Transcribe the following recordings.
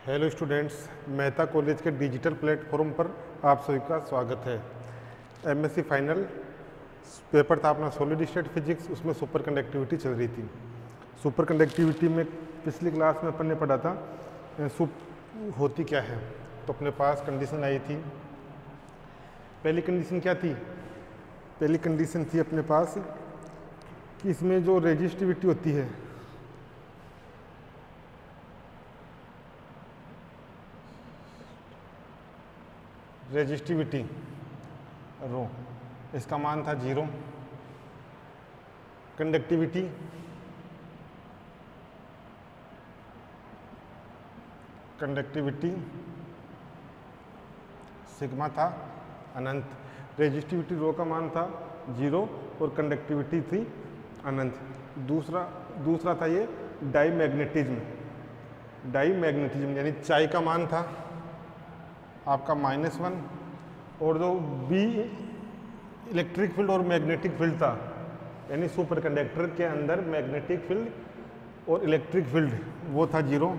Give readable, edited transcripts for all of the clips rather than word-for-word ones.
Hello students, Mehta college के digital platform पर आप सभी का स्वागत है। एमएससी फाइनल पेपर था अपना सॉलिड स्टेट फिजिक्स, उसमें सुपर कंडक्टिविटी चल रही थी। सुपर कंडक्टिविटी में पिछली क्लास में अपन ने पढ़ा था होती क्या है। तो अपने पास कंडीशन आई थी। पहली कंडीशन क्या थी? पहली कंडीशन थी अपने पास कि इसमें जो रेजिस्टिविटी होती है, रेजिस्टिविटी रो, इसका मान था 0। कंडक्टिविटी सिग्मा था अनंत। रेजिस्टिविटी रो का मान था 0 और कंडक्टिविटी थी अनंत। दूसरा था ये डाईमैग्नेटिज्म यानी चाई का मान था आपका -1, और जो बी इलेक्ट्रिक फील्ड और मैग्नेटिक फील्ड था, यानी सुपर कंडक्टर के अंदर मैग्नेटिक फील्ड और इलेक्ट्रिक फील्ड, वो था 0।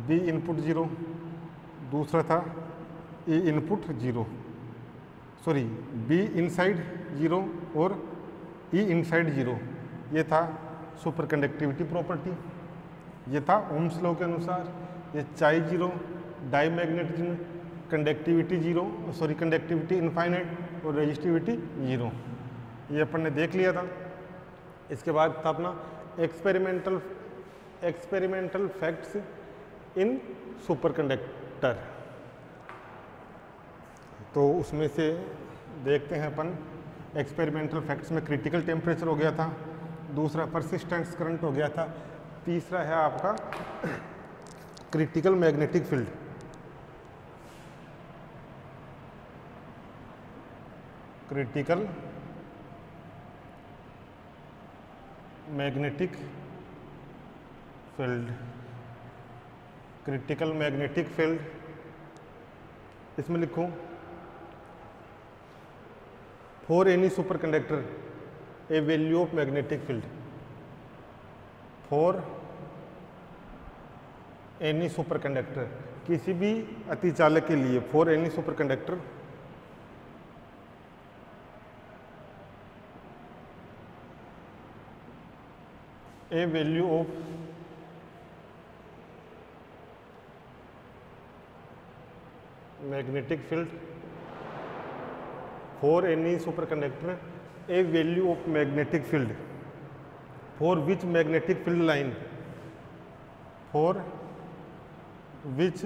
बी इनपुट 0, दूसरा था ई इनपुट 0, सॉरी बी इनसाइड 0 और ई इनसाइड 0। ये था सुपर कंडक्टिविटी प्रॉपर्टी। ये था ओम्स लॉ के अनुसार। ये चाई 0, डाईमैग्नेटिज्म, कंडक्टिविटी इनफाइनाइट और रेजिस्टिविटी 0। ये अपन ने देख लिया था। इसके बाद था अपना experimental facts in super conductor. तो उसमें से देखते हैं अपन। एक्सपेरिमेंटल फैक्ट्स में क्रिटिकल टेम्परेचर हो गया था, दूसरा परसिस्टेंस करंट हो गया था, तीसरा है आपका critical magnetic field. Critical magnetic field, इसमें लिखूं for any super conductor A value of magnetic field. For any super conductor, किसी भी अतिचालक के लिए, for any super conductor A value of magnetic field, for any super conductor A value of magnetic field for which magnetic field line, for which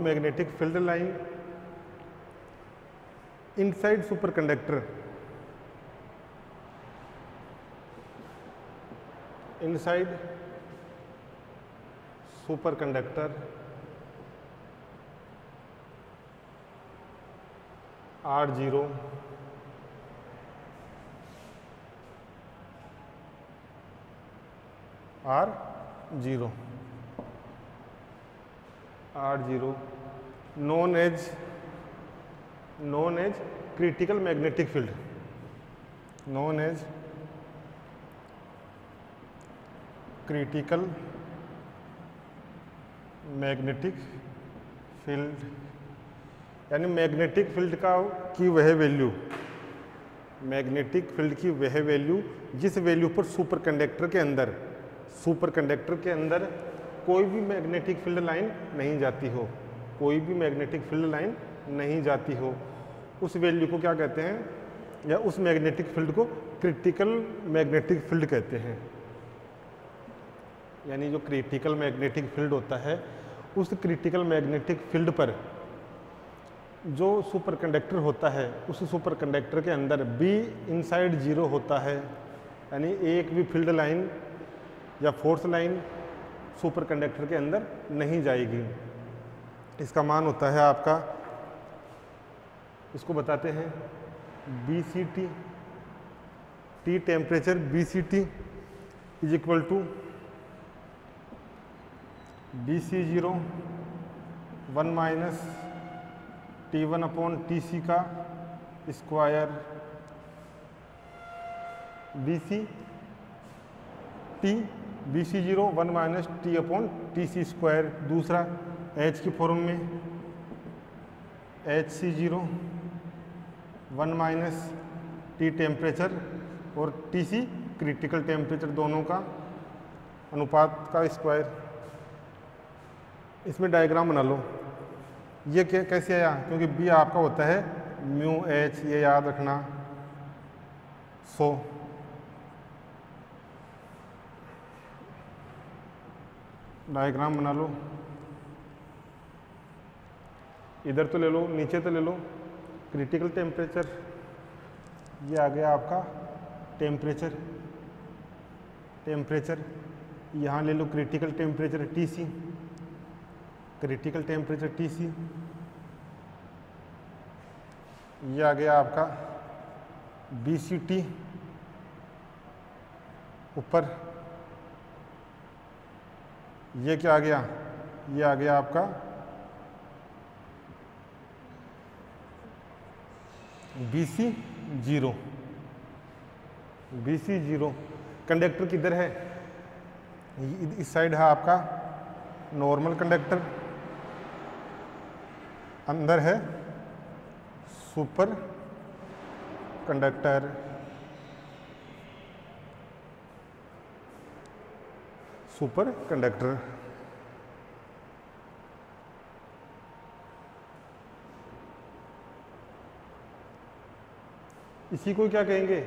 magnetic field line inside super conductor, R0 known as critical magnetic field, यानी magnetic field की वह value जिस value पर super conductor के अंदर कोई भी magnetic field line नहीं जाती हो, उस वैल्यू को क्या कहते हैं, या उस मैग्नेटिक फील्ड को क्रिटिकल मैग्नेटिक फील्ड कहते हैं। यानी जो क्रिटिकल मैग्नेटिक फील्ड होता है, उस क्रिटिकल मैग्नेटिक फील्ड पर जो सुपर कंडक्टर होता है, उस सुपर कंडक्टर के अंदर बी इनसाइड 0 होता है, यानी एक भी फील्ड लाइन या फोर्स लाइन सुपर कंडक्टर के अंदर नहीं जाएगी। इसका मान होता है आपका, इसको बताते हैं BCT, T temperature BCT is equal to BC0 1 minus T1 upon TC का square B C T, B C 0 1 minus T upon T C square. दूसरा एच की फॉर्म में H C 0 1 minus T temperature और T C critical temperature, दोनों का अनुपात का square. इसमें डायग्राम बना लो। ये कैसे आया, क्योंकि बी आपका होता है म्यू एच, ये याद रखना। डायग्राम बना लो। इधर तो ले लो, नीचे तो ले लो क्रिटिकल टेम्परेचर, ये आ गया आपका टेम्परेचर। यहाँ ले लो critical temperature T C, critical temperature T C. ये आ गया आपका बी सी टी ऊपर। ये क्या आ गया, ये आ गया आपका B C 0। B C 0 conductor किधर है, इस साइड है आपका नॉर्मल कंडक्टर, अंदर है सुपर कंडक्टर। सुपर कंडक्टर इसी को क्या कहेंगे,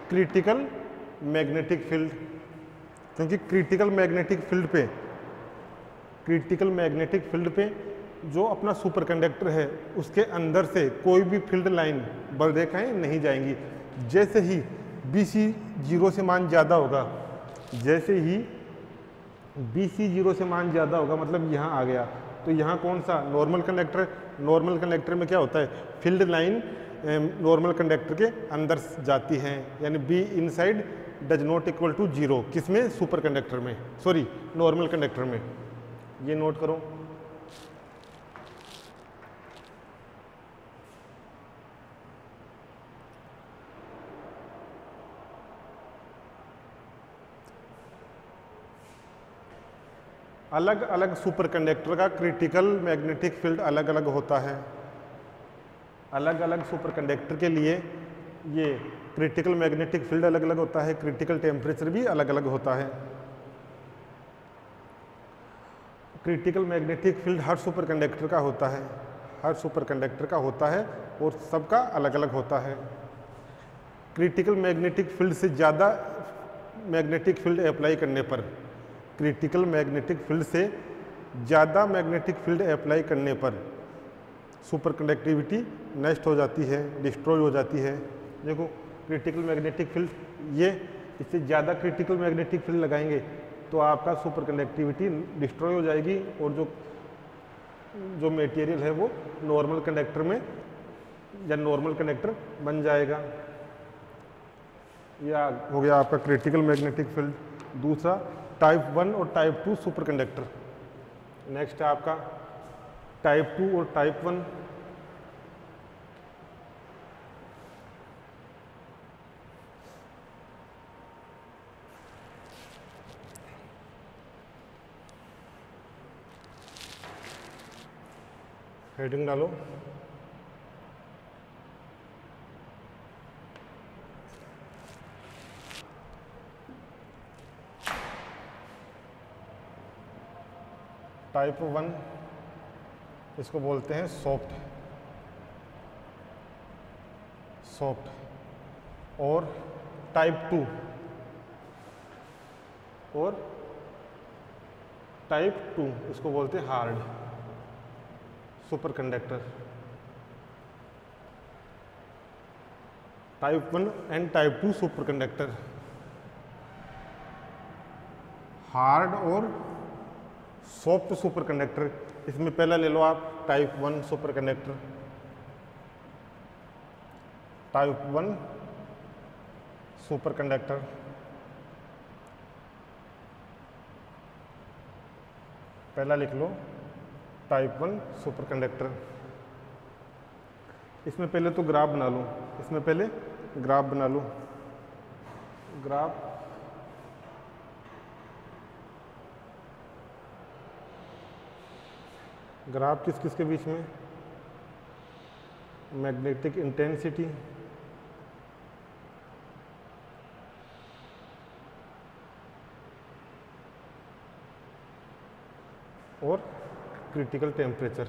क्रिटिकल मैग्नेटिक फील्ड। क्योंकि क्रिटिकल मैग्नेटिक फील्ड पे जो अपना सुपर कंडक्टर है उसके अंदर से कोई भी फील्ड लाइन बल रेखाएं नहीं जाएंगी। जैसे ही बी सी 0 से मान ज़्यादा होगा, जैसे ही बी सी 0 से मान ज़्यादा होगा, मतलब यहाँ आ गया, तो यहाँ कौन सा नॉर्मल कंडक्टर। नॉर्मल कंडक्टर में क्या होता है, फील्ड लाइन नॉर्मल कंडक्टर के अंदर जाती हैं, यानी B inside does not equal to 0। किसमें, सुपर कंडक्टर में, सॉरी नॉर्मल कंडक्टर में। ये नोट करो। अलग अलग सुपर कंडक्टर का क्रिटिकल मैग्नेटिक फील्ड अलग अलग होता है। अलग अलग सुपर कंडक्टर के लिए ये क्रिटिकल मैग्नेटिक फील्ड अलग अलग होता है, क्रिटिकल टेम्परेचर भी अलग अलग होता है। क्रिटिकल मैग्नेटिक फील्ड हर सुपर कंडक्टर का होता है, हर सुपर कंडक्टर का होता है और सबका अलग अलग होता है। क्रिटिकल मैग्नेटिक फील्ड से ज़्यादा मैग्नेटिक फील्ड अप्लाई करने पर, क्रिटिकल मैग्नेटिक फील्ड से ज़्यादा मैग्नेटिक फील्ड अप्लाई करने पर सुपर कंडक्टिविटी नष्ट हो जाती है, डिस्ट्रॉय हो जाती है। देखो क्रिटिकल मैग्नेटिक फील्ड, ये इससे ज़्यादा क्रिटिकल मैग्नेटिक फील्ड लगाएंगे तो आपका सुपर कंडक्टिविटी डिस्ट्रॉय हो जाएगी और जो मटेरियल है वो नॉर्मल कंडक्टर में या नॉर्मल कंडक्टर बन जाएगा। यह हो गया आपका क्रिटिकल मैग्नेटिक फील्ड। दूसरा टाइप 1 और टाइप 2 सुपर कंडक्टर। नेक्स्ट है आपका टाइप 2 और टाइप 1। हेडिंग डालो। टाइप 1 इसको बोलते हैं सॉफ्ट और टाइप 2 इसको बोलते हैं hard super conductor. Type 1 and type 2 super conductor, hard और सॉफ्ट सुपर कंडक्टर। इसमें पहला ले लो आप type 1 super conductor. Type 1 super conductor पहला लिख लो, टाइप 1 सुपर कंडक्टर। इसमें पहले तो ग्राफ बना लो, इसमें पहले ग्राफ बना लो। ग्राफ ग्राफ किस किस के बीच में, मैग्नेटिक इंटेंसिटी और क्रिटिकल टेम्परेचर।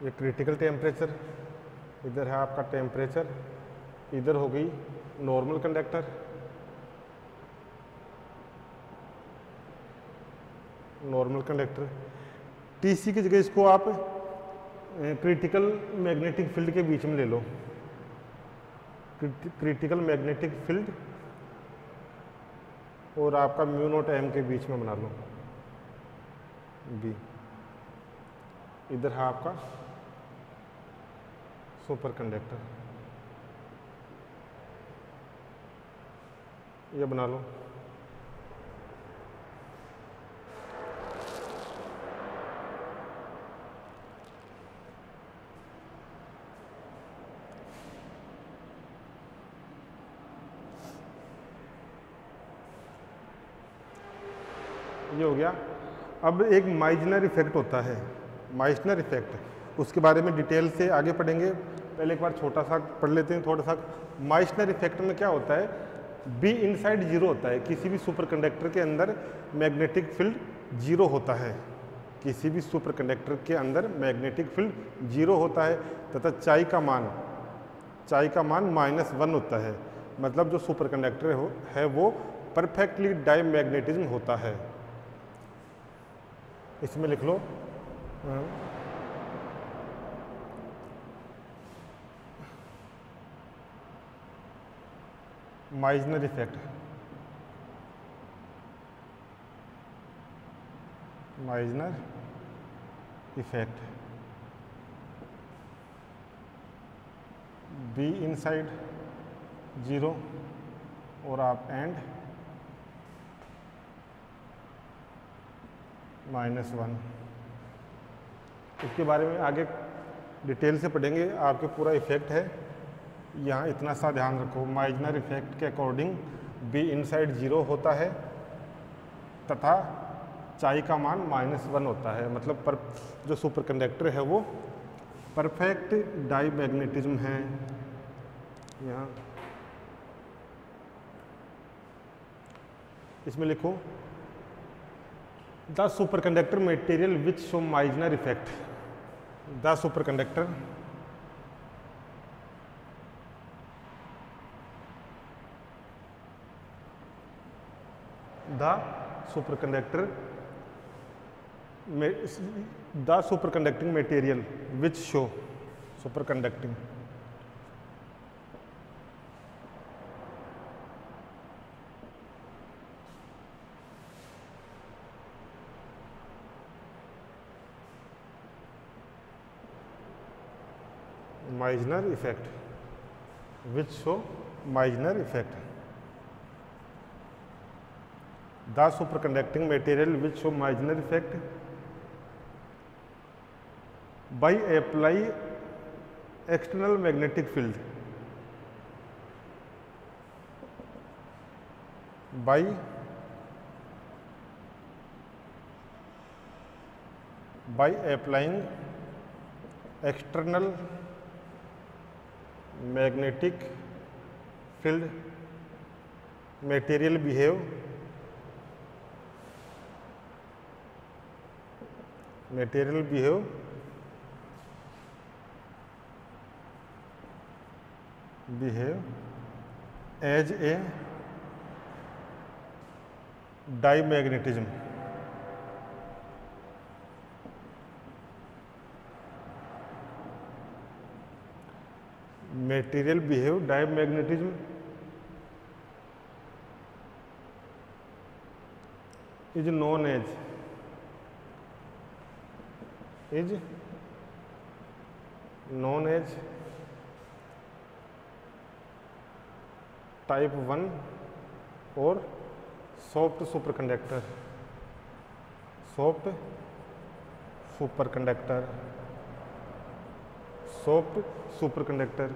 ये क्रिटिकल टेम्परेचर, इधर है आपका टेम्परेचर, इधर हो गई normal conductor, normal conductor. TC की जगह इसको आप क्रिटिकल मैग्नेटिक फील्ड के बीच में ले लो, क्रिटिकल मैग्नेटिक फील्ड और आपका म्यू नॉट एम के बीच में बना लो बी। इधर है आपका सुपर कंडक्टर, ये बना लो। ये हो गया। अब एक माइजनर इफेक्ट होता है, माइजनर इफेक्ट, उसके बारे में डिटेल से आगे पढ़ेंगे। पहले एक बार छोटा सा पढ़ लेते हैं थोड़ा सा। माइजनर इफेक्ट में क्या होता है, बी इनसाइड जीरो होता है। किसी भी सुपर कंडक्टर के अंदर मैग्नेटिक फील्ड जीरो होता है, किसी भी सुपर कंडक्टर के अंदर मैग्नेटिक फील्ड जीरो होता है तथा चाई का मान -1 होता है। मतलब जो सुपर कंडक्टर है वो परफेक्टली डाईमैग्नेटिज्म होता है। इसमें लिख लो Meissner effect, Meissner effect B inside zero और आप एंड -1। इसके बारे में आगे डिटेल से पढ़ेंगे, आपके पूरा इफेक्ट है। यहाँ इतना सा ध्यान रखो, माइजनर इफेक्ट के अकॉर्डिंग बी इनसाइड जीरो होता है तथा चाई का मान -1 होता है। मतलब जो सुपर कंडक्टर है वो परफेक्ट डाईमैग्नेटिज्म है। यहाँ इसमें लिखो the super conductor material which show Meissner effect, the super conductor the super conducting material which show super conducting Meissner effect, which show Meissner effect. The superconducting material which show Meissner effect by apply external magnetic field, by applying external magnetic field, material behave as a dimagnetism. Material behave dimagnetism is known as type 1 और soft super conductor, soft super conductor, soft super conductor.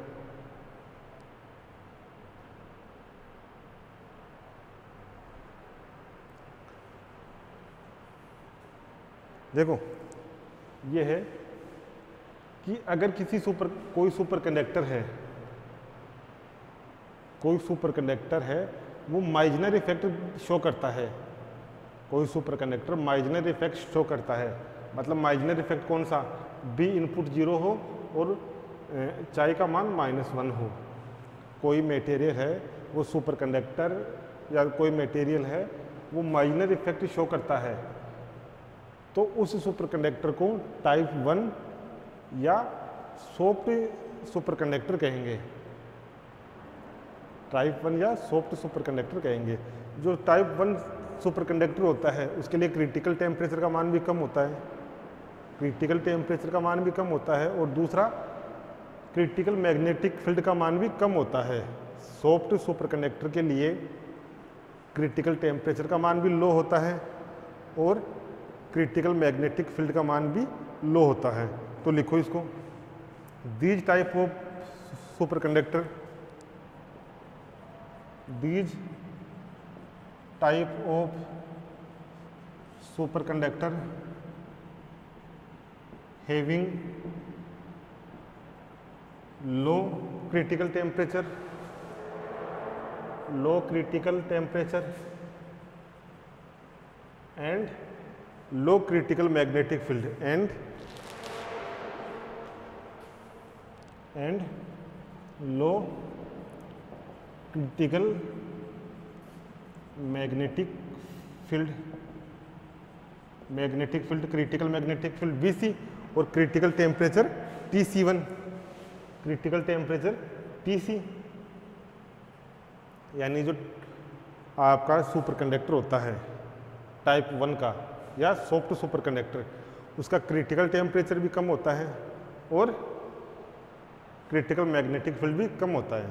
देखो ये है कि अगर कोई super conductor है, कोई super conductor है, वो माइजनर इफेक्ट शो करता है, कोई super conductor Meissner effect show करता है। मतलब माइजनर इफेक्ट कौन सा? बी इनपुट 0 हो और चाई का मान -1 हो। कोई मटेरियल है वो सुपर कंडक्टर या कोई मटेरियल है वो माइजनर इफेक्ट शो करता है, तो उस सुपर कंडक्टर को टाइप 1 या सॉफ्ट सुपर कंडक्टर कहेंगे, टाइप 1 या सॉफ्ट सुपर कंडक्टर कहेंगे। जो टाइप 1 सुपर कंडक्टर होता है उसके लिए क्रिटिकल टेम्परेचर का मान भी कम होता है, क्रिटिकल टेम्परेचर का मान भी कम होता है, और दूसरा क्रिटिकल मैग्नेटिक फील्ड का मान भी कम होता है। सॉफ्ट सुपर कंडक्टर के लिए क्रिटिकल टेम्परेचर का मान भी लो होता है और क्रिटिकल मैग्नेटिक फील्ड का मान भी लो होता है। तो लिखो इसको, these type of super conductor, these type of super conductor having low critical temperature, low critical temperature and low critical magnetic field and low critical magnetic field, critical magnetic field Vc और critical temperature Tc1, critical temperature Tc। यानी जो आपका super conductor होता है type 1 का या soft super conductor, उसका critical temperature भी कम होता है और क्रिटिकल मैग्नेटिक फील्ड भी कम होता है।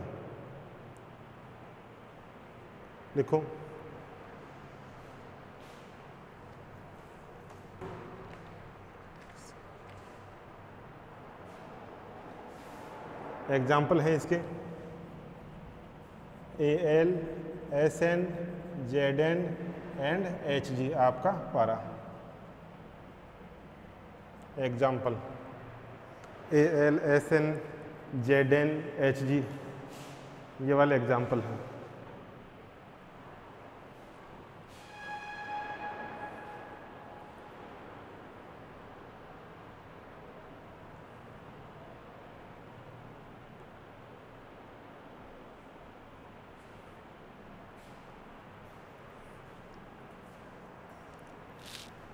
देखो एग्जाम्पल है इसके Al, Sn, Zn and Hg आपका पारा। Example Al, Sn, Zn, Hg, ये वाले एग्जाम्पल हैं।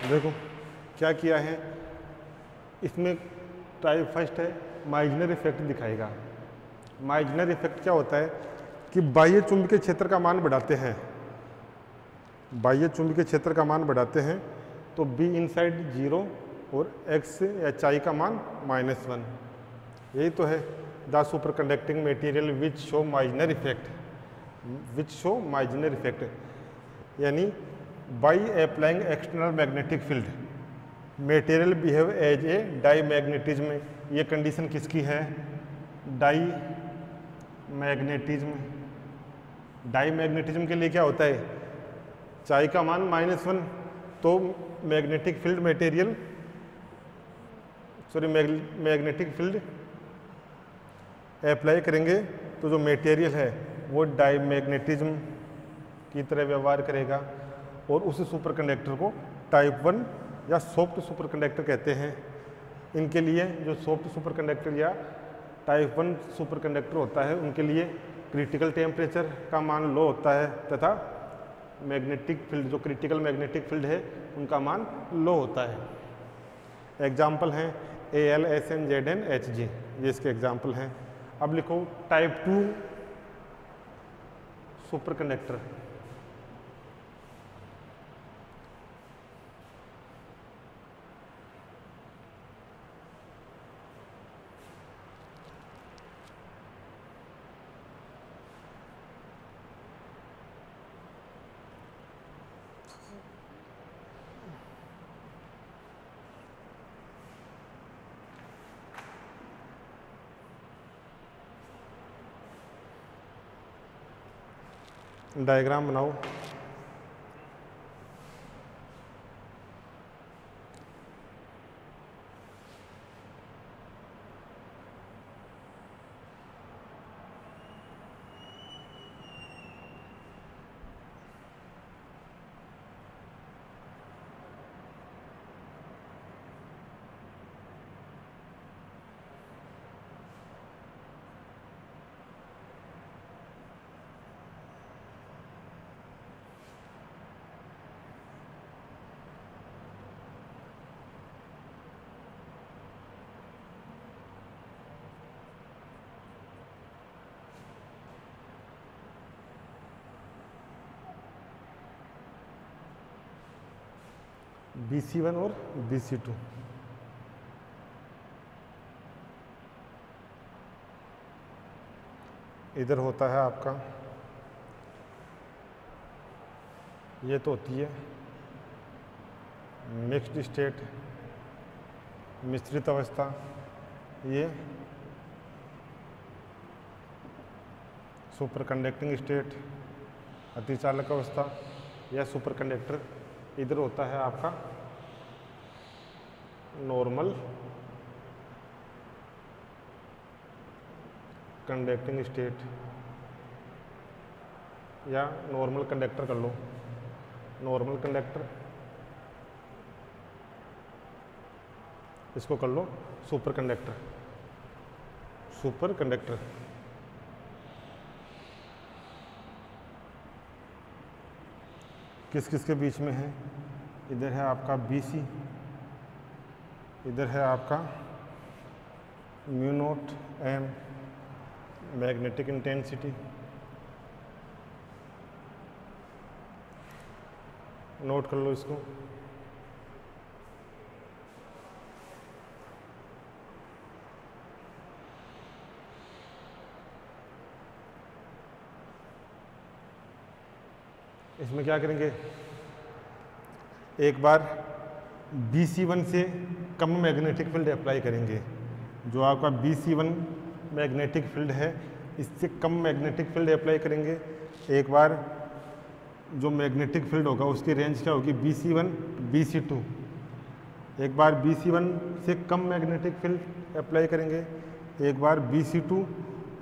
देखो क्या किया है इसमें, टाइप फर्स्ट है माइजनर इफेक्ट दिखाएगा। माइजनर इफेक्ट क्या होता है कि बाह्य चुंबकीय क्षेत्र का मान बढ़ाते हैं, बाह्य चुंबकीय क्षेत्र का मान बढ़ाते हैं तो बी इनसाइड 0 और एक्स या चाई का मान -1। यही तो है the super conducting material which show Meissner effect, which show Meissner effect. यानी by applying external magnetic field material behave as a diamagnetism. ये कंडीशन किसकी है? Die magnetism. डाई मैग्नेटिज्म के लिए क्या होता है? चाई का मान -1 तो magnetic field material magnetic field apply करेंगे तो जो मटेरियल है वो डाई मैग्नेटिज्म की तरह व्यवहार करेगा और उस सुपर कंडक्टर को टाइप 1 या सॉफ्ट सुपर कंडक्टर कहते हैं। इनके लिए जो सॉफ्ट सुपर कंडक्टर या टाइप 1 सुपर कंडक्टर होता है उनके लिए क्रिटिकल टेम्परेचर का मान लो होता है तथा मैग्नेटिक फील्ड जो क्रिटिकल मैग्नेटिक फील्ड है उनका मान लो होता है। एग्जाम्पल हैं Al, Sn, Zn, Hg, ये इसके एग्जाम्पल हैं। अब लिखो टाइप 2 सुपर कंडक्टर। डायग्राम बनाओ। BC1 और BC2, इधर होता है आपका, ये तो होती है मिक्स्ड स्टेट, मिश्रित अवस्था, ये सुपर कंडक्टिंग स्टेट, अतिचालक अवस्था या सुपर कंडक्टर। इधर होता है आपका नॉर्मल कंडक्टिंग स्टेट या नॉर्मल कंडक्टर कर लो, नॉर्मल कंडक्टर, इसको कर लो सुपर कंडक्टर, सुपर कंडक्टर। किस किस के बीच में है? इधर है आपका BC, इधर है आपका mu naught M magnetic intensity, note कर लो इसको। इसमें क्या करेंगे, एक बार BC1 से कम मैग्नेटिक फील्ड अप्लाई करेंगे। जो आपका BC1 मैग्नेटिक फील्ड है, इससे कम मैग्नेटिक फील्ड अप्लाई करेंगे। एक बार जो मैग्नेटिक फील्ड होगा उसकी रेंज क्या होगी, BC1 BC2। एक बार BC1 से कम मैग्नेटिक फील्ड अप्लाई करेंगे, एक बार BC2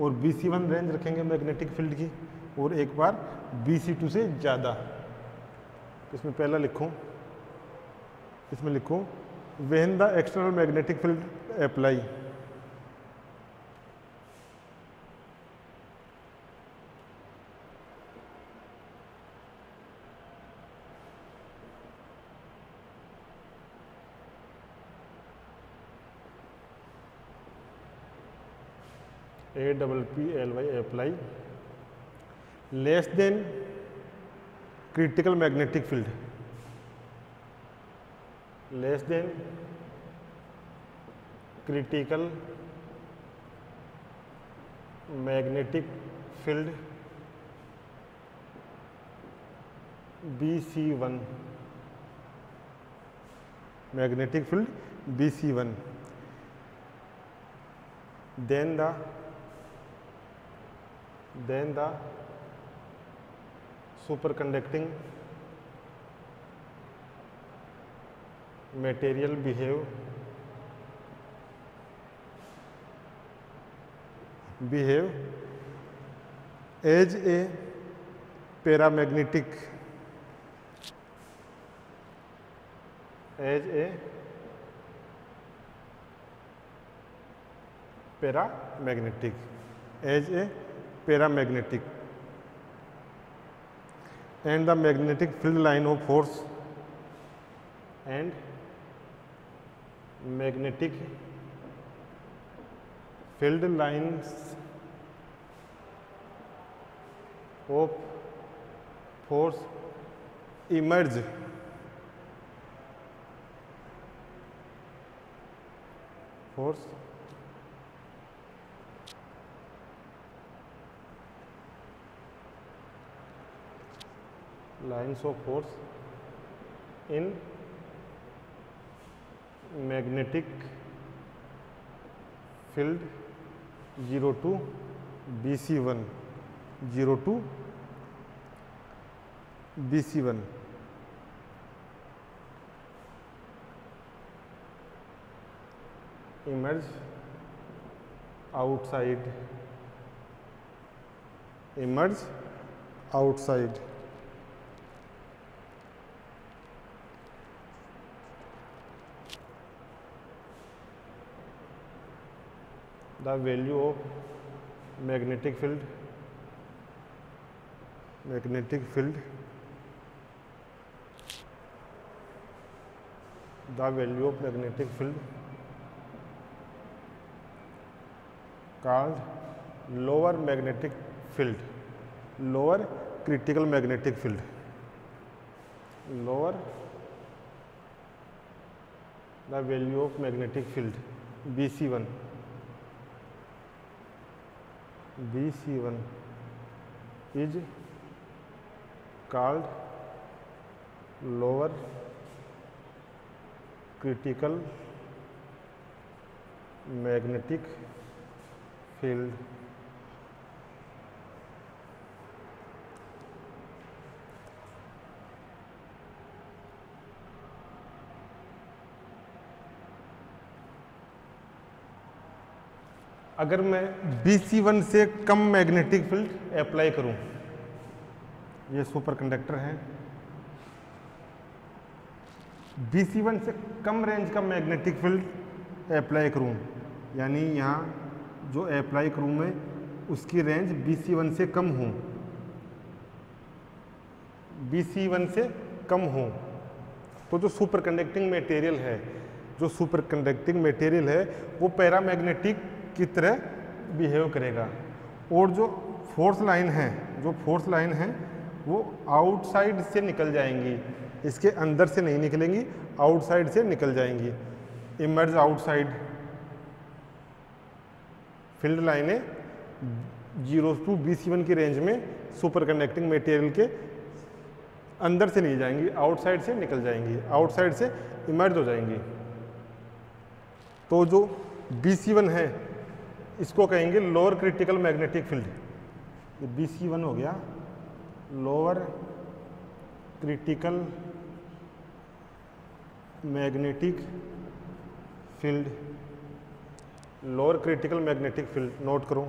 और BC1 रेंज रखेंगे मैग्नेटिक फील्ड की, और एक बार BC2 से ज़्यादा। इसमें पहला लिखूं, इसमें लिखूं when the external magnetic field apply, APPLY apply less than critical magnetic field, less than critical magnetic field BC1, magnetic field BC1, then the superconducting material behave as a paramagnetic, as a paramagnetic, as a paramagnetic, and the magnetic field line of force, and magnetic field lines of force emerge lines of force in magnetic field 0 to BC1, 0 to BC1 emerge outside, emerge outside. The value of magnetic field, magnetic field, the value of magnetic field called lower magnetic field, lower critical magnetic field, lower the value of magnetic field BC1, BC1 is called lower critical magnetic field. अगर मैं BC1 से कम magnetic field apply करूं, ये super conductor है, BC1 से कम range का magnetic field apply करूं, यानी यहाँ जो अप्लाई करूं मैं उसकी रेंज BC1 से कम हो, BC1 से कम हो, तो जो सुपर कंडक्टिंग मटेरियल है, जो सुपर कंडक्टिंग मटेरियल है वो पैरामैग्नेटिक की तरह बिहेव करेगा, और जो फोर्स लाइन है, जो फोर्स लाइन है वो आउटसाइड से निकल जाएंगी, इसके अंदर से नहीं निकलेंगी, आउटसाइड से निकल जाएंगी। इमर्ज आउटसाइड, फील्ड लाइनें 0 to BC1 की रेंज में सुपर कंडक्टिंग मटेरियल के अंदर से नहीं जाएंगी, आउटसाइड से निकल जाएंगी, आउटसाइड से इमर्ज हो जाएंगी। तो जो BC1 है इसको कहेंगे लोअर क्रिटिकल मैग्नेटिक फील्ड। ये BC1 हो गया lower critical magnetic field, lower critical magnetic field note करो।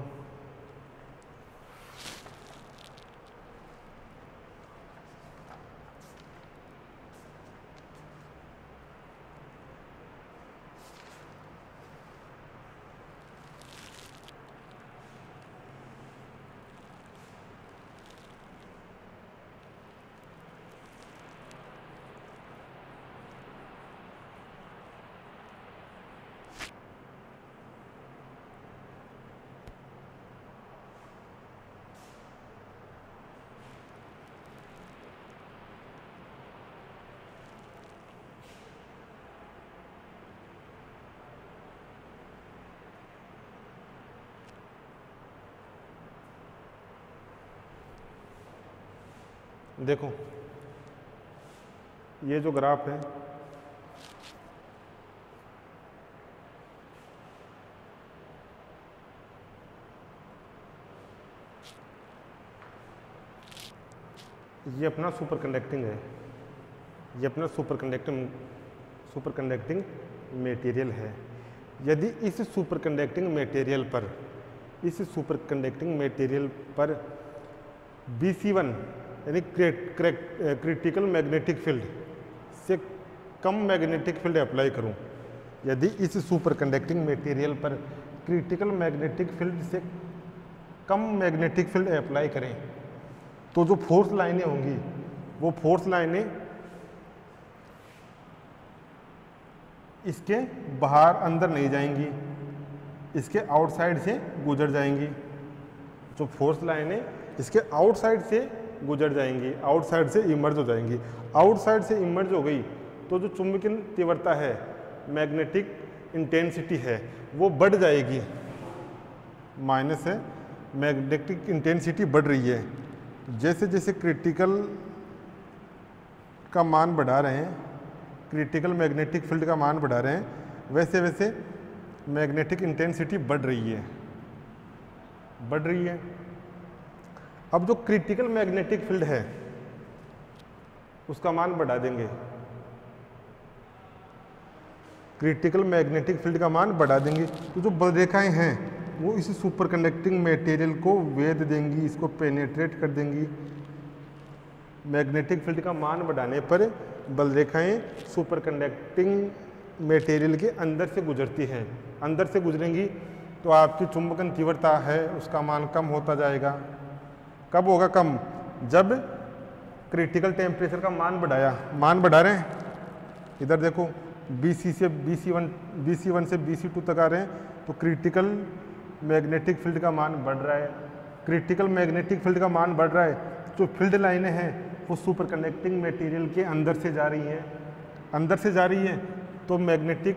देखो ये जो ग्राफ है ये अपना सुपर कंडक्टिंग है, ये अपना सुपर कंडक्टिंग मटेरियल है। यदि इस सुपर कंडक्टिंग मटेरियल पर BC1 यानी क्रिटिकल मैग्नेटिक फील्ड से कम मैग्नेटिक फील्ड अप्लाई करूं, यदि इस सुपर कंडक्टिंग मटेरियल पर क्रिटिकल मैग्नेटिक फील्ड से कम मैग्नेटिक फील्ड अप्लाई करें, तो जो फोर्स लाइनें होंगी वो फोर्स लाइनें इसके बाहर अंदर नहीं जाएंगी, इसके आउटसाइड से गुजर जाएंगी। जो फोर्स लाइनें इसके आउटसाइड से गुजर जाएंगी, आउटसाइड से इमर्ज हो जाएंगी। आउटसाइड से इमर्ज हो गई तो जो चुंबकीय तीव्रता है, मैग्नेटिक इंटेंसिटी है, वो बढ़ जाएगी। माइनस है, मैग्नेटिक इंटेंसिटी बढ़ रही है। जैसे जैसे क्रिटिकल का मान बढ़ा रहे हैं, क्रिटिकल मैग्नेटिक फील्ड का मान बढ़ा रहे हैं, वैसे वैसे मैग्नेटिक इंटेंसिटी बढ़ रही है। अब जो क्रिटिकल मैग्नेटिक फील्ड है, उसका मान बढ़ा देंगे, क्रिटिकल मैग्नेटिक फील्ड का मान बढ़ा देंगे। तो जो बल रेखाएं हैं वो इस सुपर कंडक्टिंग मटेरियल को वेध देंगी, इसको पेनेट्रेट कर देंगी। मैग्नेटिक फील्ड का मान बढ़ाने पर बल रेखाएं सुपर कंडक्टिंग मटेरियल के अंदर से गुजरती हैं। अंदर से गुजरेंगी तो आपकी चुंबकन तीव्रता है उसका मान कम होता जाएगा। कब होगा कम? जब क्रिटिकल टेम्परेचर का मान बढ़ाया। मान बढ़ा रहे हैं, इधर देखो BC से BC1 से BC2 तक आ रहे हैं, तो क्रिटिकल मैग्नेटिक फील्ड का मान बढ़ रहा है। क्रिटिकल मैग्नेटिक फील्ड का मान बढ़ रहा है, जो फील्ड लाइनें हैं वो सुपर कंडक्टिंग मटेरियल के अंदर से जा रही हैं। अंदर से जा रही हैं तो मैग्नेटिक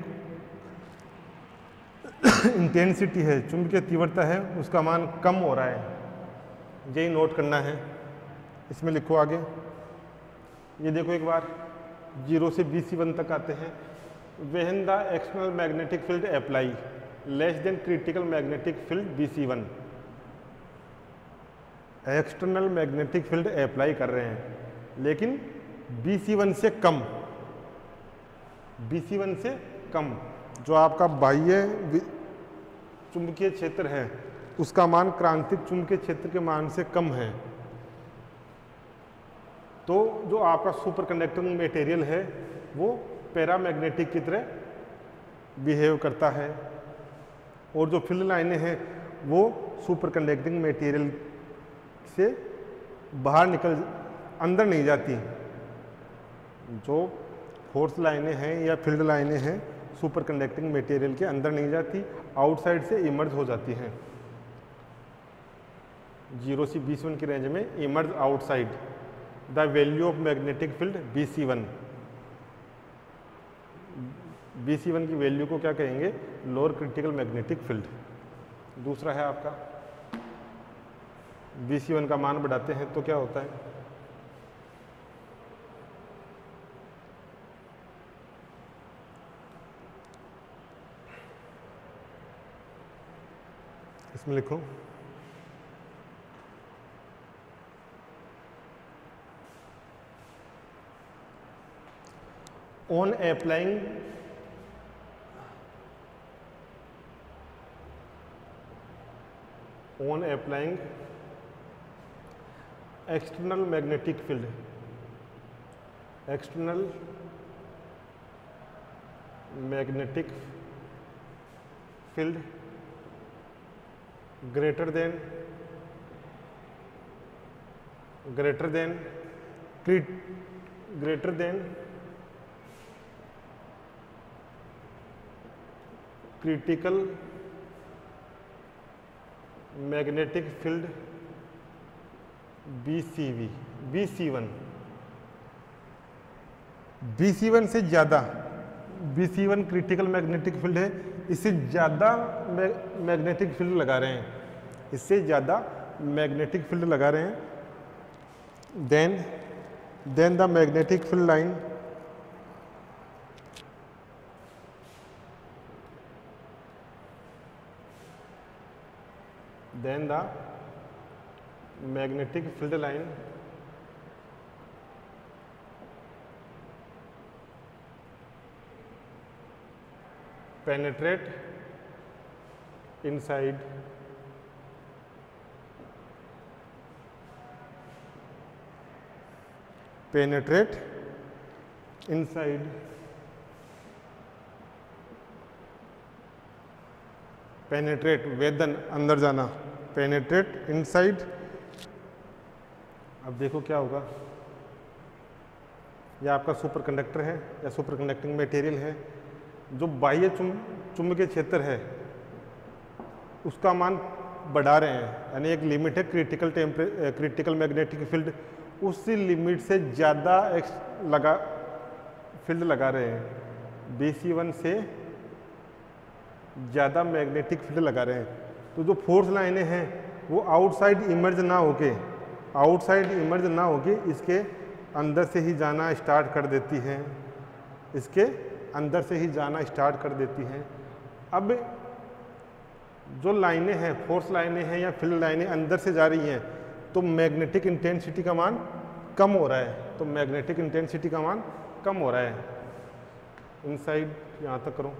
इंटेंसिटी है, चुंबकीय तीव्रता है, उसका मान कम हो रहा है। यही नोट करना है। इसमें लिखो आगे, ये देखो एक बार 0 से BC1 तक आते हैं। When the external magnetic field apply less than critical magnetic field BC1। External magnetic field apply कर रहे हैं लेकिन BC1 से कम, BC1 से कम। जो आपका बाह्य चुंबकीय क्षेत्र है उसका मान क्रांतिक चुंबकीय क्षेत्र के मान से कम है। तो जो आपका सुपर कंडक्टिंग मटेरियल है वो पैरामैग्नेटिक की तरह बिहेव करता है, और जो फील्ड लाइनें हैं वो सुपर कंडक्टिंग मटेरियल से बाहर निकल, अंदर नहीं जाती। जो फोर्स लाइनें हैं या फील्ड लाइनें हैं सुपर कंडक्टिंग मटेरियल के अंदर नहीं जाती, आउटसाइड से इमर्ज हो जाती हैं। 0 से BC1 की रेंज में emerge outside the value of magnetic field BC1। BC1 की वैल्यू को क्या कहेंगे? Lower critical magnetic field. दूसरा है आपका BC1 का मान बढ़ाते हैं तो क्या होता है? इसमें लिखो on applying external magnetic field, external magnetic field greater than critical magnetic field BC1 से ज़्यादा, BC1 क्रिटिकल मैग्नेटिक फील्ड है, इससे ज़्यादा मैग्नेटिक फील्ड लगा रहे हैं, इससे ज़्यादा मैग्नेटिक फील्ड लगा रहे हैं, then the magnetic field line penetrate inside penetrate within, अंदर जाना, पेनेट्रेट इनसाइड। अब देखो क्या होगा, यह आपका सुपर कंडक्टर है या सुपर कंडक्टिंग मटेरियल है। जो बाह्य चुंबकीय क्षेत्र है उसका मान बढ़ा रहे हैं, यानी एक लिमिट है क्रिटिकल मैग्नेटिक फील्ड, उस लिमिट से ज़्यादा फील्ड लगा रहे हैं। BC1 से ज़्यादा मैग्नेटिक फील्ड लगा रहे हैं। तो जो फोर्स लाइनें हैं वो आउटसाइड इमर्ज ना होके इसके अंदर से ही जाना स्टार्ट कर देती हैं, इसके अंदर से ही जाना स्टार्ट कर देती हैं। अब जो लाइनें हैं, फोर्स लाइनें हैं या फील्ड लाइनें अंदर से जा रही हैं तो मैग्नेटिक इंटेंसिटी का मान कम हो रहा है। तो मैग्नेटिक इंटेंसिटी का मान कम हो रहा है। इनसाइड यहाँ तक करो।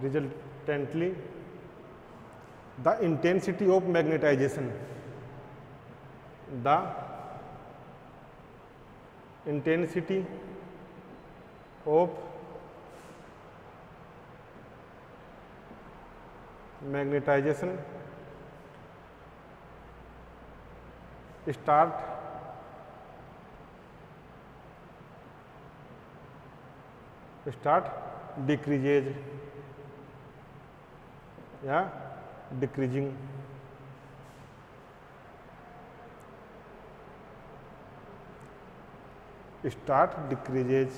Resultantly, the intensity of magnetization, the intensity of magnetization start decreases या डिक्रीजिंग। Start decreases.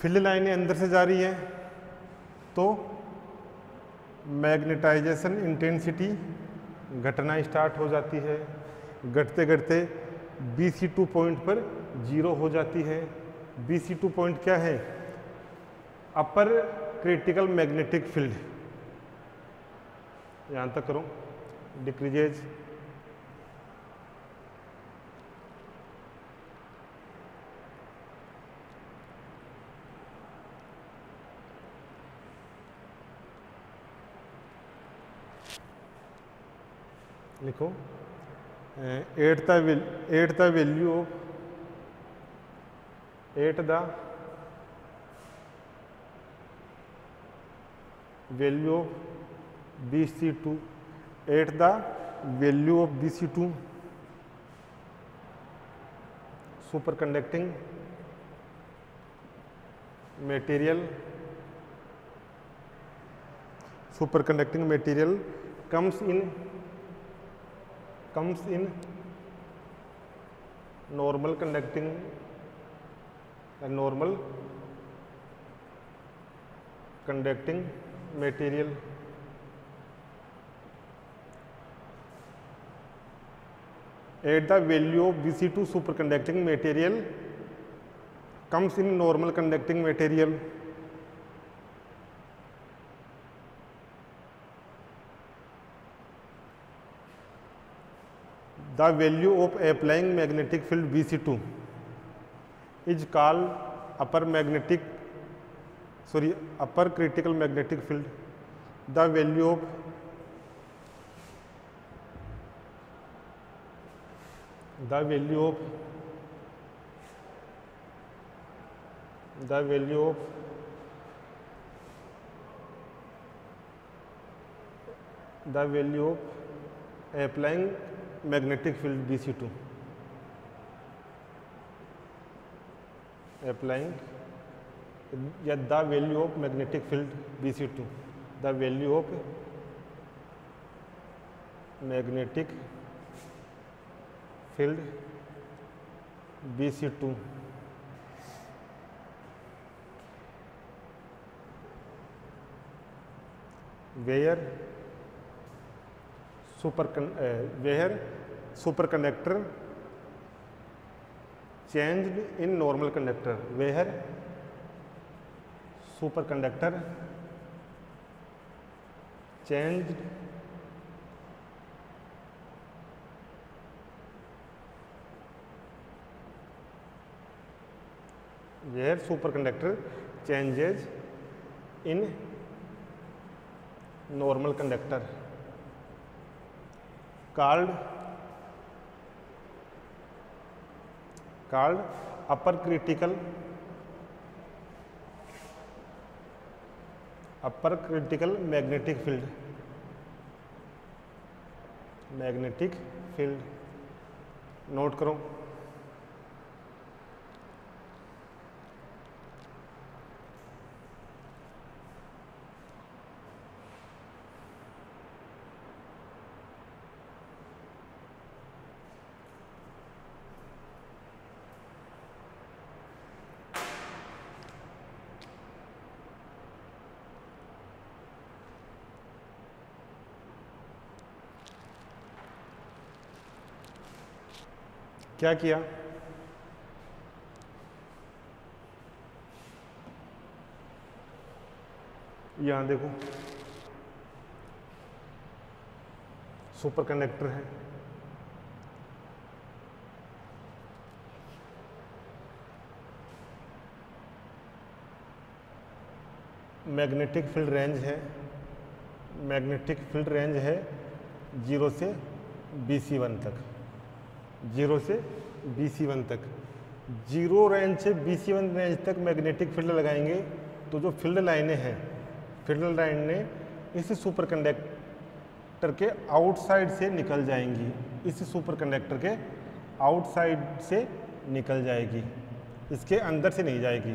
फील्ड लाइनें अंदर से जा रही हैं तो मैग्नेटाइजेशन इंटेंसिटी घटना स्टार्ट हो जाती है। घटते घटते BC2 पॉइंट पर 0 हो जाती है। BC2 पॉइंट क्या है? अपर क्रिटिकल मैग्नेटिक फील्ड। यहां तक करो। डिक्रीजेज। लिखो eight the value of value of BC2 at the value of BC2 superconducting material comes in normal conducting material at the value of BC2 superconducting material comes in normal conducting material. The value of applying magnetic field BC2 is called upper critical magnetic field. The value of applying magnetic field BC2, applying the value of magnetic field BC2, the value of magnetic field BC2 where superconductor changed in normal conductor, where superconductor changed where superconductor changes in normal conductor called upper critical magnetic field, note करो। क्या किया, यहां देखो super conductor है, magnetic field range है, magnetic field range है 0 से BC1 तक, 0 से BC1 तक, 0 रेंज से BC1 रेंज तक मैग्नेटिक फील्ड लगाएंगे तो जो फील्ड लाइनें हैं, फील्ड लाइनें इस सुपर कंडक्टर के आउटसाइड से निकल जाएंगी, इस सुपर कंडक्टर के आउटसाइड से निकल जाएगी, इसके अंदर से नहीं जाएगी,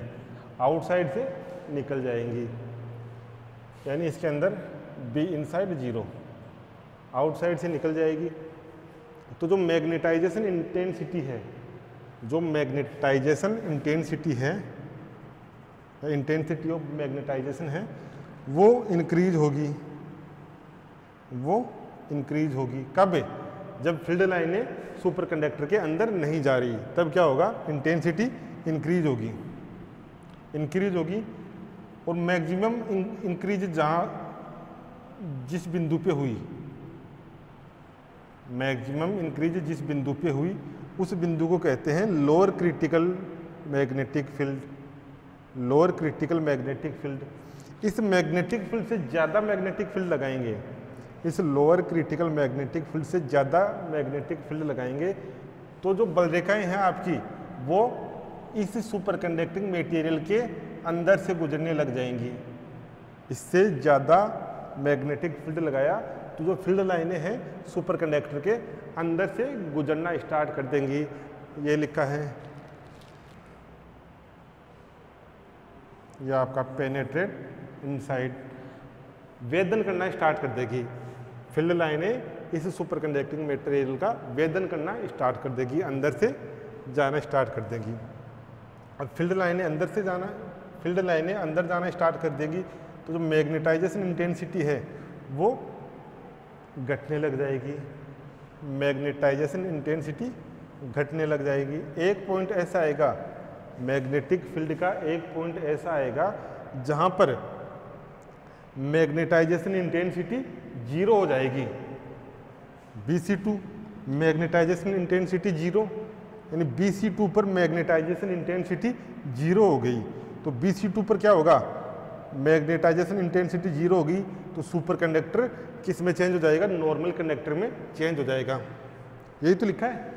आउटसाइड से निकल जाएंगी, यानी इसके अंदर बी इनसाइड 0, आउटसाइड से निकल जाएगी। तो जो मैग्नेटाइजेशन इंटेंसिटी है, जो मैग्नेटाइजेशन इंटेंसिटी है, इंटेंसिटी ऑफ मैग्नेटाइजेशन है, वो इंक्रीज होगी, वो इंक्रीज होगी। कब? जब फील्ड लाइनें सुपर कंडक्टर के अंदर नहीं जा रही, तब क्या होगा, इंटेंसिटी इंक्रीज होगी, इंक्रीज होगी। और मैक्सिमम इंक्रीज जहाँ जिस बिंदु पे हुई, मैक्सिमम इंक्रीज जिस बिंदु पे हुई उस बिंदु को कहते हैं lower critical magnetic field, lower critical magnetic field. इस मैग्नेटिक फील्ड से ज़्यादा मैग्नेटिक फील्ड लगाएंगे, इस लोअर क्रिटिकल मैग्नेटिक फील्ड से ज़्यादा मैग्नेटिक फील्ड लगाएंगे तो जो बलरेखाएं हैं आपकी वो इस सुपर कंडक्टिंग मटेरियल के अंदर से गुजरने लग जाएंगी। इससे ज़्यादा मैग्नेटिक फील्ड लगाया तो जो फील्ड लाइनें हैं सुपर कंडक्टर के अंदर से गुजरना स्टार्ट कर देंगी। ये लिखा है, यह आपका पेनेट्रेट इनसाइड, वेदन करना स्टार्ट कर देगी, फील्ड लाइनें इस सुपर कंडक्टिंग मटेरियल का वेदन करना स्टार्ट कर देगी, अंदर से जाना स्टार्ट कर देगी। अब फील्ड लाइनें अंदर से जाना, फील्ड लाइनें अंदर जाना स्टार्ट कर देगी तो जो मैग्नेटाइजेशन इंटेंसिटी है वो घटने लग जाएगी, मैग्नेटाइजेशन इंटेंसिटी घटने लग जाएगी। एक पॉइंट ऐसा आएगा, मैग्नेटिक फील्ड का एक पॉइंट ऐसा आएगा जहाँ पर मैग्नेटाइजेशन इंटेंसिटी 0 हो जाएगी, BC2 मैग्नेटाइजेशन इंटेंसिटी 0, यानी BC2 पर मैग्नेटाइजेशन इंटेंसिटी 0 हो गई। तो BC2 पर क्या होगा, मैग्नेटाइजेशन इंटेंसिटी 0 होगी तो सुपर कंडक्टर किस में चेंज हो जाएगा, नॉर्मल कंडक्टर में चेंज हो जाएगा। यही तो लिखा है,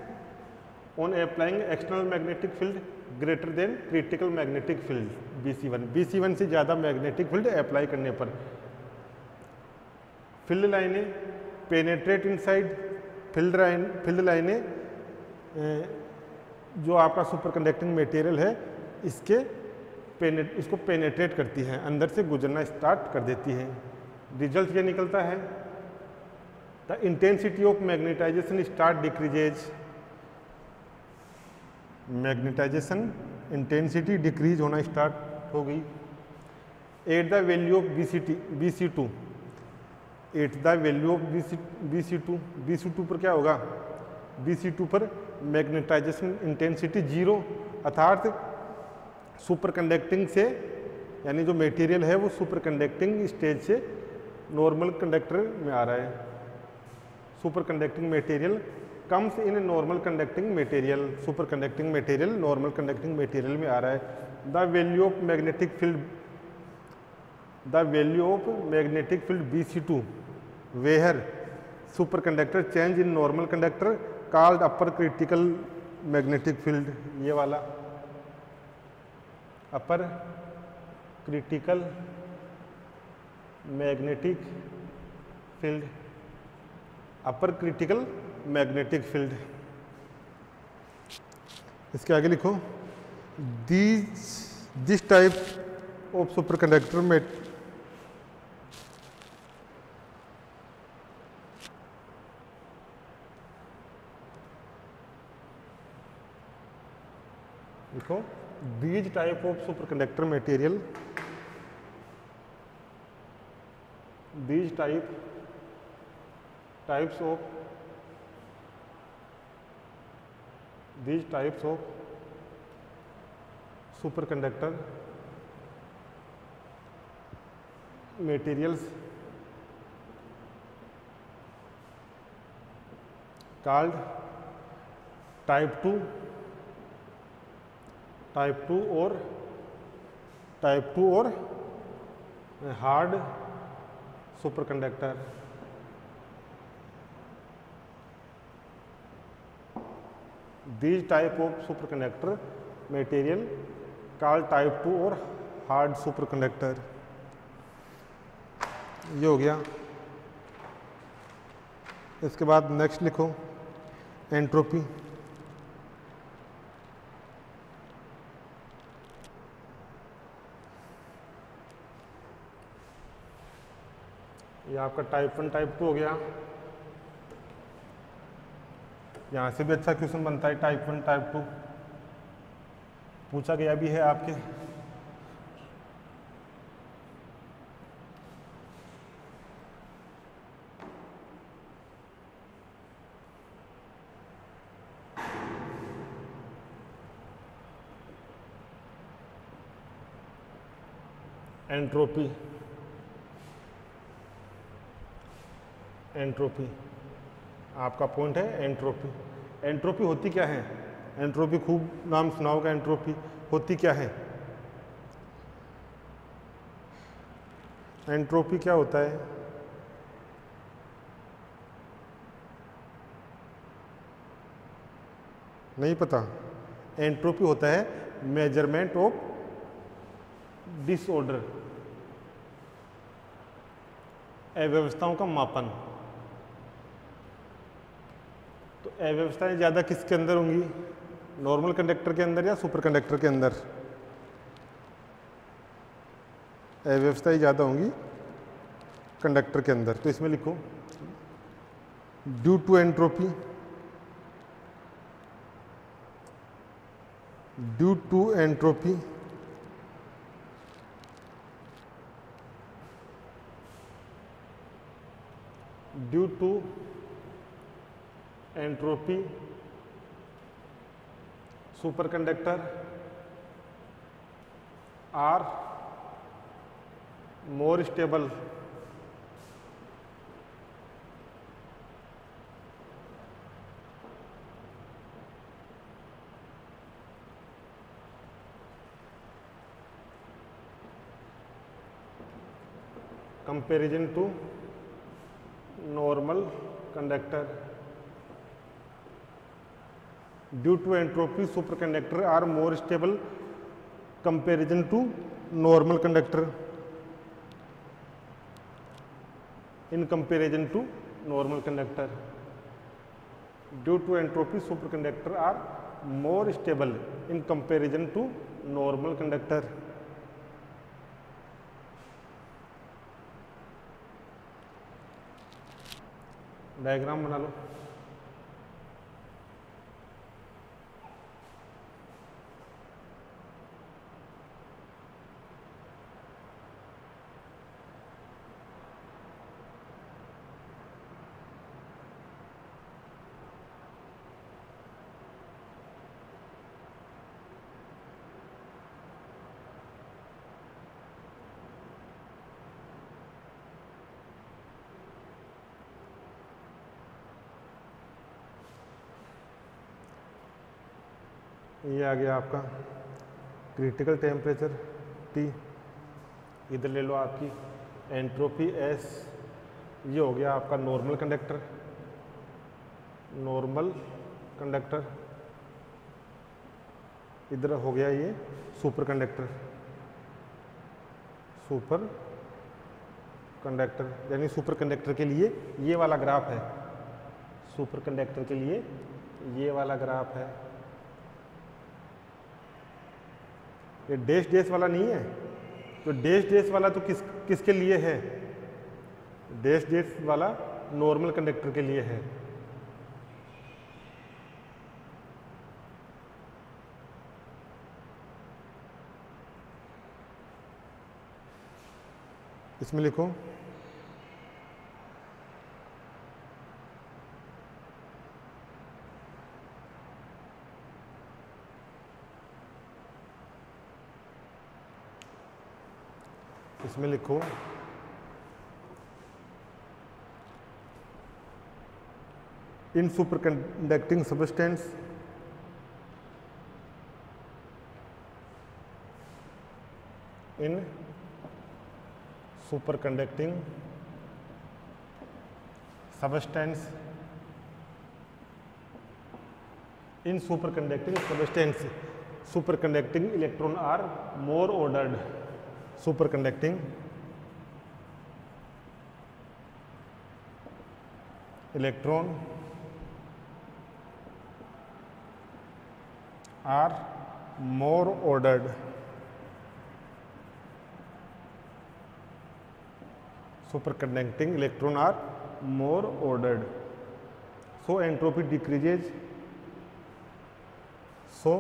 on applying external magnetic field greater than critical magnetic field BC1, BC1 से ज़्यादा मैग्नेटिक फील्ड अप्लाई करने पर फील्ड लाइनें पेनेट्रेट इनसाइड, फील्ड लाइनें जो आपका सुपर कंडक्टिंग मटेरियल है इसको पेनेट्रेट करती है, अंदर से गुजरना स्टार्ट कर देती है। रिजल्ट ये निकलता है, the intensity of magnetization start decreases, magnetization intensity decrease होना स्टार्ट हो गई। At the value of BC2, at the value of BC2 पर क्या होगा, BC2 पर मैग्नेटाइजेशन इंटेंसिटी 0, अर्थात सुपर कंडक्टिंग से, यानी जो मटेरियल है वो सुपर कंडक्टिंग स्टेज से नॉर्मल कंडक्टर में आ रहा है। Super conducting material comes in normal conducting material, super conducting material normal conducting material में आ रहा है। The value of magnetic field, the value of magnetic field BC2 where super conductor change in normal conductor called upper critical magnetic field, ये वाला upper critical magnetic field, upper critical magnetic field. इसके आगे लिखो, this type of super conductor में लिखो, these type of superconductor material, these types of these types of superconductor materials called type 2 or hard superconductor. These type of superconductor material called type 2 और hard superconductor. ये हो गया. इसके बाद next लिखो entropy. ये आपका टाइप 1 टाइप 2 हो गया. यहाँ से भी अच्छा क्वेश्चन बनता है. टाइप 1 टाइप 2 पूछा गया भी है आपके. एंट्रोपी. एंट्रोपी आपका पॉइंट है. एंट्रोपी. एंट्रोपी होती क्या है? एंट्रोपी खूब नाम सुना होगा. एंट्रोपी होती क्या है? एंट्रोपी क्या होता है? नहीं पता. एंट्रोपी होता है मेजरमेंट ऑफ डिसऑर्डर, अव्यवस्थाओं का मापन. तो अव्यवस्थाएं ज़्यादा किसके अंदर होंगी? नॉर्मल कंडक्टर के अंदर या सुपर कंडक्टर के अंदर? अव्यवस्थाएं ज़्यादा होंगी कंडक्टर के अंदर. तो इसमें लिखो due to entropy. Due to entropy due to entropy superconductor are more stable. Comparison to normal conductor. Due to entropy superconductor are more stable comparison to normal conductor. In comparison to normal conductor. Due to entropy superconductor are more stable in comparison to normal conductor. Diagram बना लो. ये आ गया आपका critical temperature T. इधर ले लो आपकी entropy S. ये हो गया आपका नॉर्मल कंडक्टर. Normal conductor. इधर हो गया ये सुपर कंडक्टर. सुपर कंडक्टर यानी सुपर कंडक्टर के लिए ये वाला ग्राफ है. सुपर कंडक्टर के लिए ये वाला ग्राफ है. ये डैश डैश वाला नहीं है. तो डैश डैश वाला तो किसके लिए है? डैश डैश वाला नॉर्मल कंडक्टर के लिए है. इसमें लिखो इसमें लिखो in superconducting substance in superconducting substance in superconducting electron are more ordered. Superconducting electron are more ordered. Superconducting electron are more ordered. So entropy decreases. So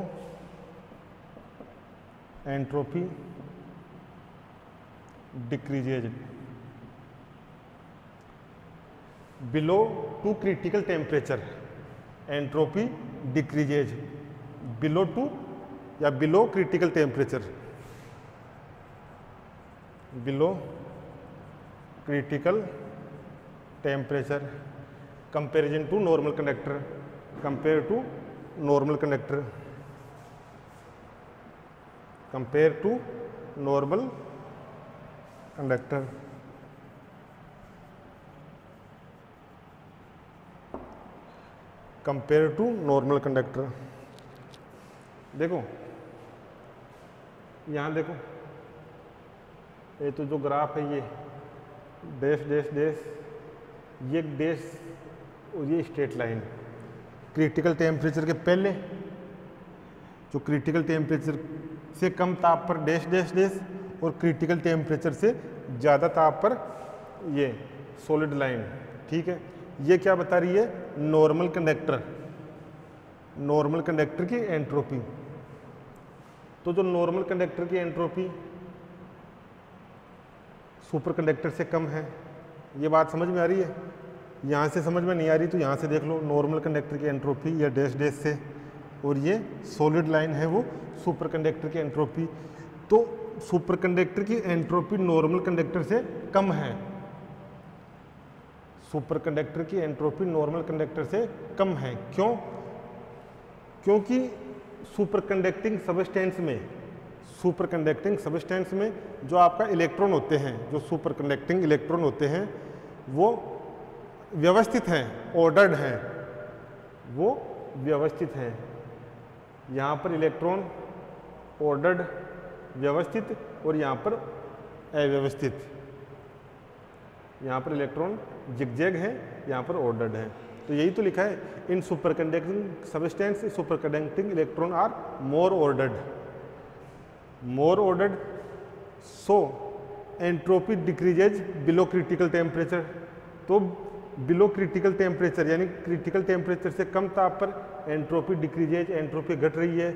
entropy decreases below to critical temperature. Entropy decreases below to या below critical temperature. Below critical temperature comparison to normal conductor, compare to normal conductor, compare to normal conductor. Compare to normal conductor. देखो यहाँ देखो, ये तो जो graph है ये dash dash dash, ये डैश और ये स्ट्रेट लाइन। क्रिटिकल टेम्परेचर के पहले जो क्रिटिकल टेम्परेचर से कम ताप पर डैश डैश डैश, और क्रिटिकल टेम्परेचर से ज़्यादा ताप पर ये सॉलिड लाइन। ठीक है, ये क्या बता रही है? नॉर्मल कंडक्टर, नॉर्मल कंडक्टर की एंट्रोपी। तो जो नॉर्मल कंडक्टर की एंट्रोपी सुपर कंडक्टर से कम है, ये बात समझ में आ रही है? यहाँ से समझ में नहीं आ रही तो यहाँ से देख लो, नॉर्मल कंडक्टर की एंट्रोपी या डैश डैश से, और ये सॉलिड लाइन है वो सुपर कंडक्टर की एंट्रोपी। तो सुपर कंडक्टर की एंट्रोपी नॉर्मल कंडक्टर से कम है। सुपर कंडक्टर की एंट्रोपी नॉर्मल कंडक्टर से कम है। क्यों? क्योंकि सुपर कंडक्टिंग सबस्टेंस में, सुपर कंडक्टिंग सबस्टेंस में जो आपका इलेक्ट्रॉन होते हैं, जो सुपर कंडक्टिंग इलेक्ट्रॉन होते हैं, वो व्यवस्थित हैं, ऑर्डर्ड हैं, वो व्यवस्थित हैं। यहाँ पर इलेक्ट्रॉन ऑर्डर्ड व्यवस्थित, और यहाँ पर अव्यवस्थित। यहाँ पर इलेक्ट्रॉन जिगजैग है, यहाँ पर ऑर्डर्ड है। तो यही तो लिखा है, in superconducting substance superconducting electron are more ordered, more ordered. So entropy decreases below critical temperature. तो बिलो क्रिटिकल टेम्परेचर यानी क्रिटिकल टेम्परेचर से कम ताप पर एंट्रोपी डिक्रीजेज, एंट्रोपी घट रही है।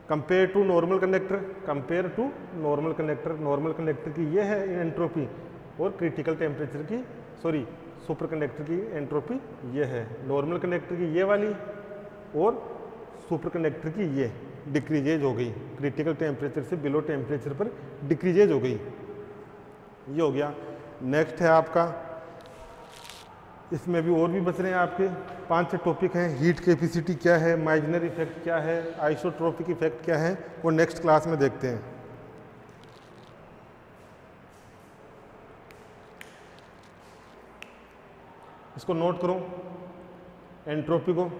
Compare to normal conductor, compare to normal conductor, normal conductor की ये है एंट्रोपी, और क्रिटिकल टेम्परेचर की, सॉरी सुपर कंडक्टर की एंट्रोपी ये है। नॉर्मल कंडक्टर की ये वाली, और सुपर कंडक्टर की ये डिक्रीजेज हो गई, क्रिटिकल टेम्परेचर से बिलो टेम्परेचर पर डिक्रीजेज हो गई। ये हो गया। नेक्स्ट है आपका, इसमें भी और भी बच रहे हैं आपके 5-6 टॉपिक हैं। हीट कैपेसिटी क्या है, माइजनर इफेक्ट क्या है, आइसोट्रोपिक इफेक्ट क्या है, वो नेक्स्ट क्लास में देखते हैं। इसको नोट करो एंट्रोपी को।